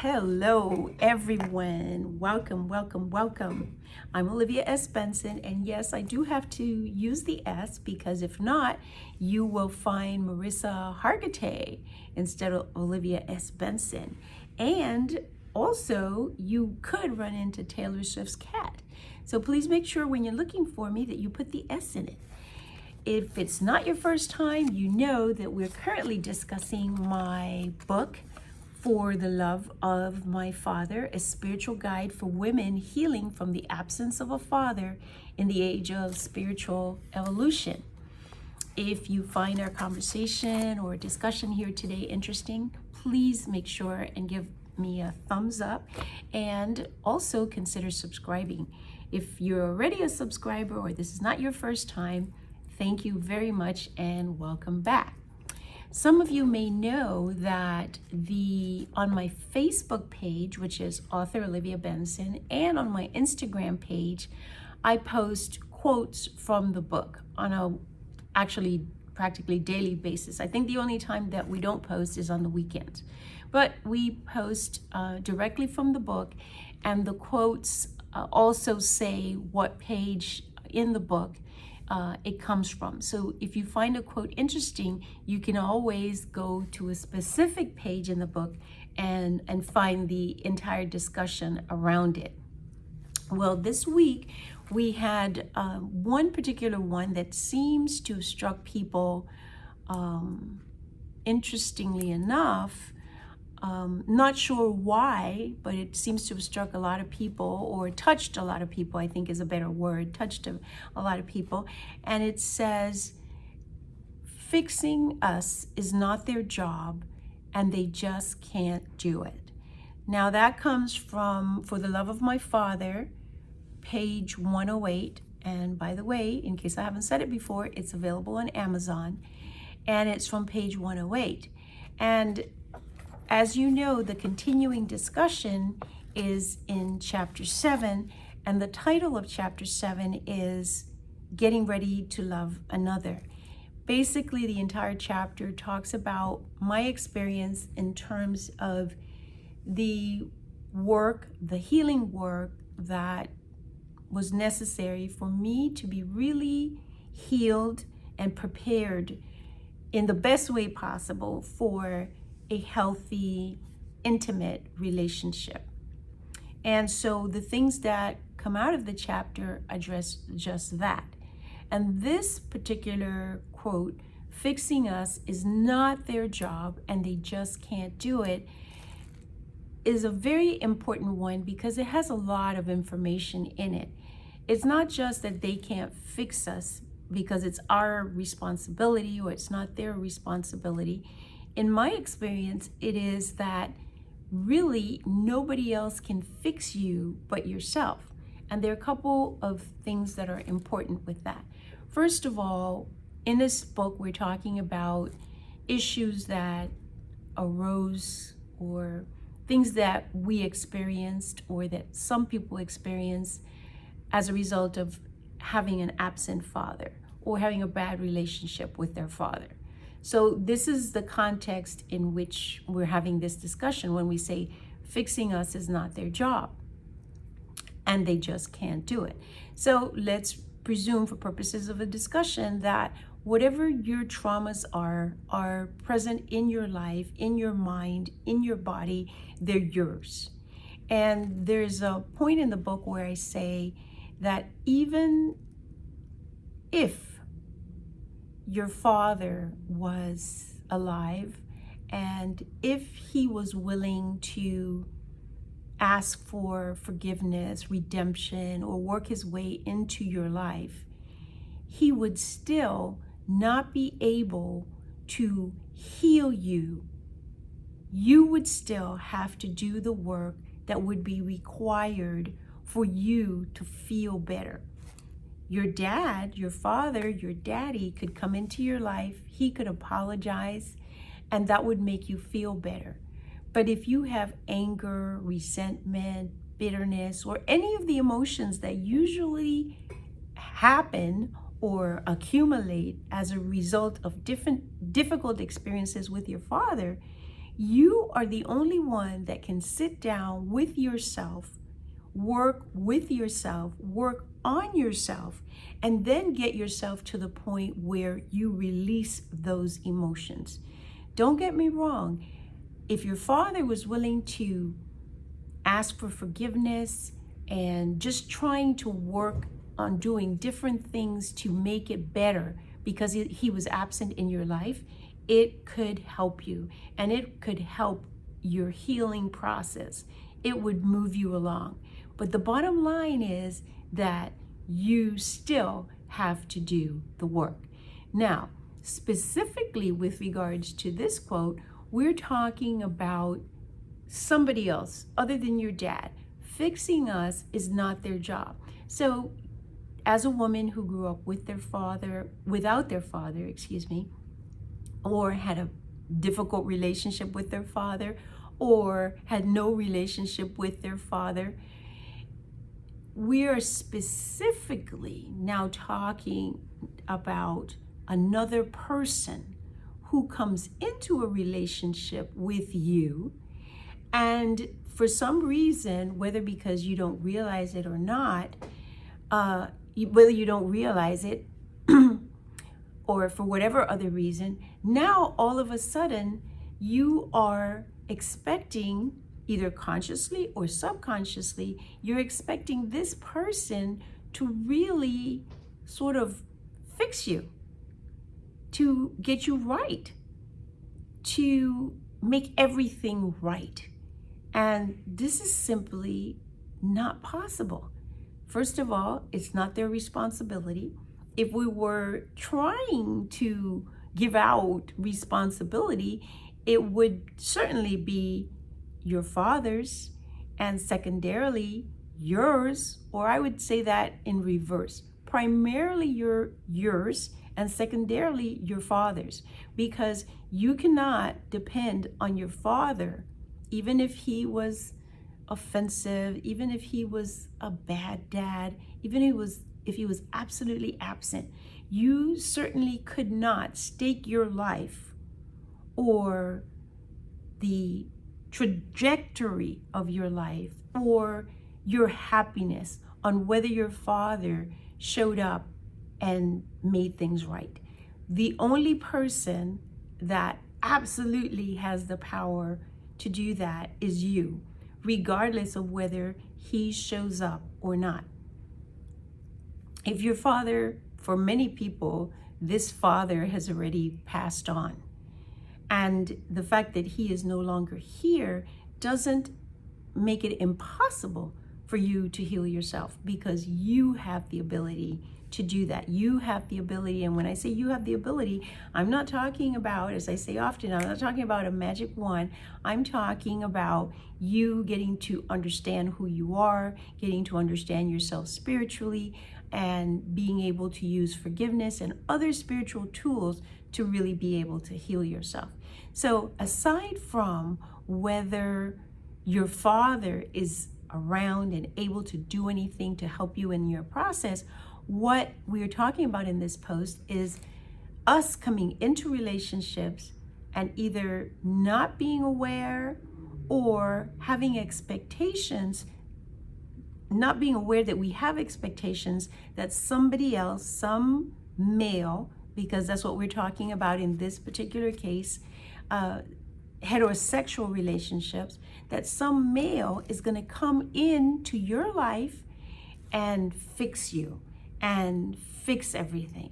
Hello, everyone. Welcome, welcome, welcome. I'm Olivia S. Benson, and yes, I do have to use the S because if not, you will find Marissa Hargitay instead of Olivia S. Benson. And also, you could run into Taylor Swift's cat. So please make sure when you're looking for me that you put the S in it. If it's not your first time, you know that we're currently discussing my book, For the Love of My Father, a spiritual guide for women healing from the absence of a father in the age of spiritual evolution. If you find our conversation or discussion here today interesting, please make sure and give me a thumbs up and also consider subscribing. If you're already a subscriber or this is not your first time, thank you very much and welcome back. Some of you may know that on my Facebook page, which is author Olivia Benson, and on my Instagram page, I post quotes from the book on a actually practically daily basis. I think the only time that we don't post is on the weekends. But we post directly from the book, and the quotes also say what page in the book it comes from. So if you find a quote interesting, you can always go to a specific page in the book and find the entire discussion around it. Well, this week we had one particular one that seems to have struck people interestingly enough. Not sure why, but it seems to have struck a lot of people, or touched a lot of people, I think is a better word, touched a lot of people. And it says, fixing us is not their job, and they just can't do it. Now that comes from For the Love of My Father, page 108. And by the way, in case I haven't said it before, it's available on Amazon. And it's from page 108. And as you know, the continuing discussion is in chapter 7, and the title of chapter 7 is Getting Ready to Love Another. Basically, the entire chapter talks about my experience in terms of the work, the healing work that was necessary for me to be really healed and prepared in the best way possible for a healthy, intimate relationship. And so the things that come out of the chapter address just that. And this particular quote, fixing us is not their job and they just can't do it, is a very important one because it has a lot of information in it. It's not just that they can't fix us because it's our responsibility or it's not their responsibility. In my experience, it is that really nobody else can fix you but yourself. And there are a couple of things that are important with that. First of all, in this book, we're talking about issues that arose or things that we experienced or that some people experience as a result of having an absent father or having a bad relationship with their father. So this is the context in which we're having this discussion when we say fixing us is not their job and they just can't do it. So let's presume for purposes of a discussion that whatever your traumas are present in your life, in your mind, in your body, they're yours. And there's a point in the book where I say that even if your father was alive, and if he was willing to ask for forgiveness, redemption, or work his way into your life, he would still not be able to heal you. You would still have to do the work that would be required for you to feel better. Your dad, your father, your daddy could come into your life, he could apologize, and that would make you feel better. But if you have anger, resentment, bitterness, or any of the emotions that usually happen or accumulate as a result of different difficult experiences with your father, You are the only one that can sit down with yourself, work with yourself, work on yourself, and then get yourself to the point where you release those emotions. Don't get me wrong. If your father was willing to ask for forgiveness and just trying to work on doing different things to make it better because he was absent in your life, it could help you and it could help your healing process. It would move you along. But the bottom line is that you still have to do the work. Now, specifically with regards to this quote, we're talking about somebody else other than your dad. Fixing us is not their job. So as a woman who grew up with their father, without their father, or had a difficult relationship with their father, or had no relationship with their father, we are specifically now talking about another person who comes into a relationship with you, and for some reason, whether because you don't realize it or not, whether you don't realize it or for whatever other reason, now all of a sudden you are expecting, either consciously or subconsciously, you're expecting this person to really sort of fix you, to get you right, to make everything right. And this is simply not possible. First of all, it's not their responsibility. If we were trying to give out responsibility, it would certainly be your father's, and secondarily yours, or I would say that in reverse. Primarily yours, and secondarily your father's, because you cannot depend on your father, even if he was offensive, even if he was a bad dad, even if he was absolutely absent. You certainly could not stake your life or the trajectory of your life or your happiness on whether your father showed up and made things right. The only person that absolutely has the power to do that is you, regardless of whether he shows up or not. If your father, for many people, this father has already passed on. And the fact that he is no longer here doesn't make it impossible for you to heal yourself, because you have the ability to do that. You have the ability, and when I say you have the ability, I'm not talking about, as I say often, I'm not talking about a magic wand. I'm talking about you getting to understand who you are, getting to understand yourself spiritually, and being able to use forgiveness and other spiritual tools to really be able to heal yourself. So aside from whether your father is around and able to do anything to help you in your process, what we're talking about in this post is us coming into relationships and either not being aware or having expectations, not being aware that we have expectations that somebody else, some male, because that's what we're talking about in this particular case, heterosexual relationships, that some male is going to come into your life and fix you and fix everything.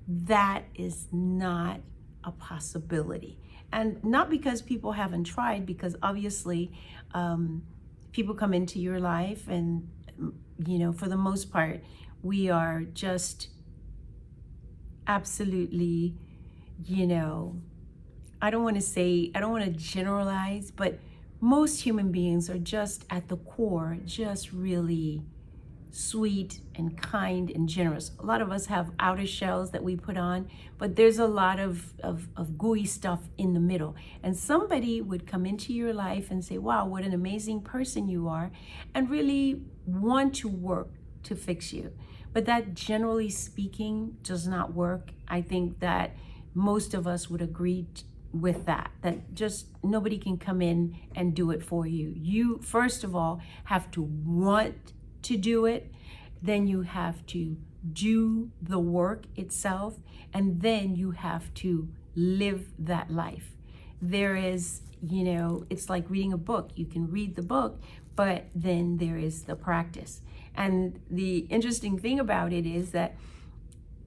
That is not a possibility. And not because people haven't tried, because obviously people come into your life and, you know, for the most part, we are just absolutely, you know, I don't want to generalize, but most human beings are just at the core, just really sweet and kind and generous. A lot of us have outer shells that we put on, but there's a lot of gooey stuff in the middle. And somebody would come into your life and say, wow, what an amazing person you are, and really want to work to fix you. But that, generally speaking, does not work. I think that most of us would agree with that just nobody can come in and do it for you. You first of all have to want to do it, then you have to do the work itself, and then you have to live that life. There is, it's like reading a book. You can read the book, but then there is the practice. And the interesting thing about it is that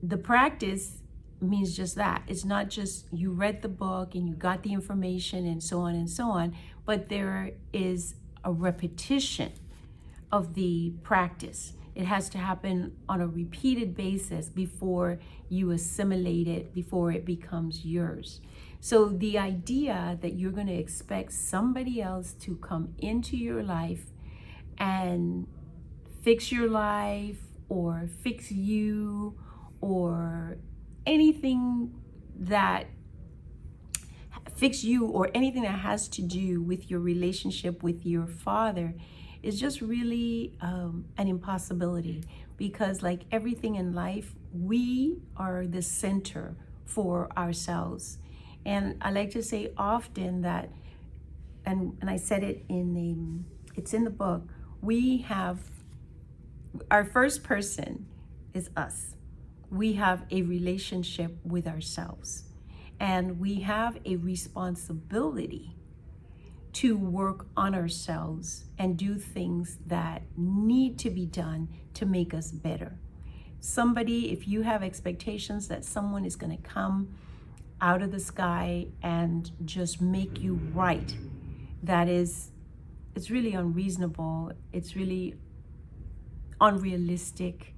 the practice means just that. It's not just you read the book and you got the information and so on, but there is a repetition of the practice. It has to happen on a repeated basis before you assimilate it, before it becomes yours. So the idea that you're going to expect somebody else to come into your life and fix your life or fix you or anything that has to do with your relationship with your father is just really an impossibility, because like everything in life, we are the center for ourselves. And I like to say often that, and I said it it's in the book, we have, our first person is us. We have a relationship with ourselves, and we have a responsibility to work on ourselves and do things that need to be done to make us better. If you have expectations that someone is going to come out of the sky and just make you right, it's really unreasonable. It's really unrealistic.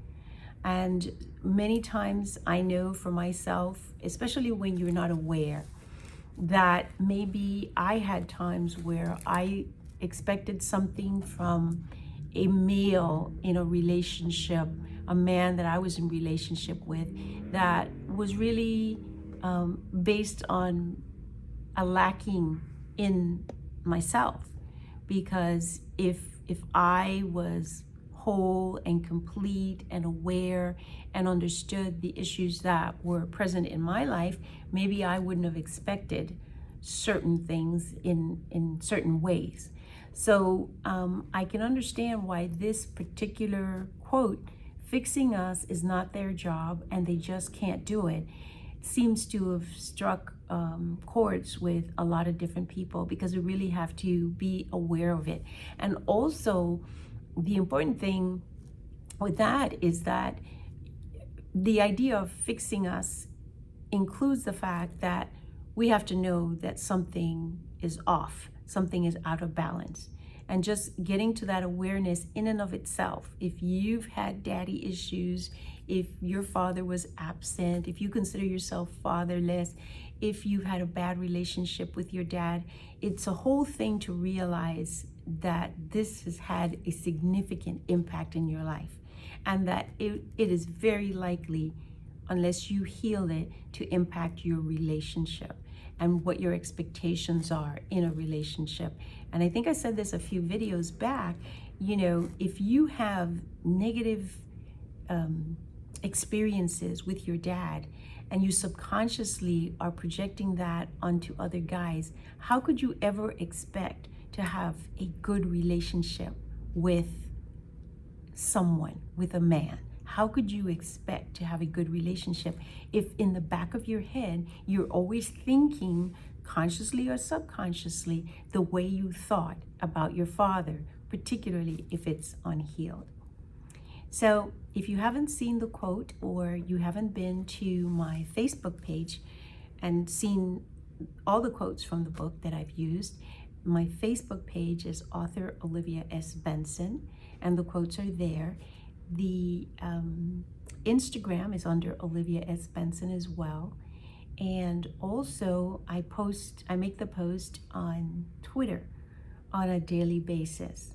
And many times I know for myself, especially when you're not aware, that maybe I had times where I expected something from a male in a relationship, a man that I was in relationship with, that was really based on a lacking in myself. Because if I was whole and complete and aware and understood the issues that were present in my life, maybe I wouldn't have expected certain things in certain ways. So I can understand why this particular quote, fixing us is not their job and they just can't do it, seems to have struck chords with a lot of different people, because we really have to be aware of it. And also, the important thing with that is that the idea of fixing us includes the fact that we have to know that something is off, something is out of balance. And just getting to that awareness in and of itself, if you've had daddy issues, if your father was absent, if you consider yourself fatherless, if you've had a bad relationship with your dad, it's a whole thing to realize that this has had a significant impact in your life, and that it is very likely, unless you heal it, to impact your relationship and what your expectations are in a relationship. And I think I said this a few videos back, if you have negative experiences with your dad and you subconsciously are projecting that onto other guys, how could you ever expect to have a good relationship with someone, with a man? How could you expect to have a good relationship if in the back of your head you're always thinking, consciously or subconsciously, the way you thought about your father, particularly if it's unhealed? So if you haven't seen the quote, or you haven't been to my Facebook page and seen all the quotes from the book that I've used, my Facebook page is author Olivia S. Benson, and the quotes are there. The Instagram is under Olivia S. Benson as well. And also I make the post on Twitter on a daily basis.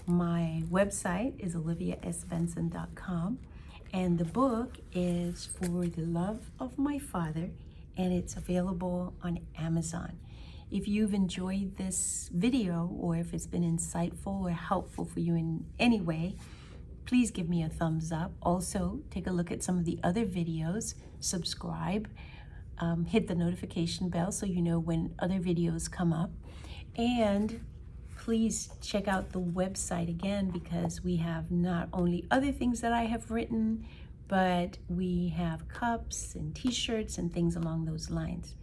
My website is oliviasbenson.com, and the book is For the Love of My Father, and it's available on Amazon. If you've enjoyed this video, or if it's been insightful or helpful for you in any way, please give me a thumbs up. Also, take a look at some of the other videos, subscribe. hit the notification bell so you know when other videos come up. And please check out the website again, because we have not only other things that I have written, but we have cups and t-shirts and things along those lines.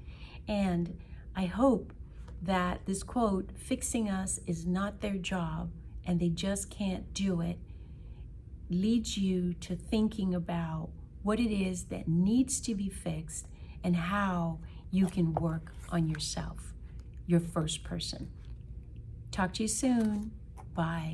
And I hope that this quote, "Fixing us is not their job and they just can't do it," leads you to thinking about what it is that needs to be fixed and how you can work on yourself, your first person. Talk to you soon. Bye.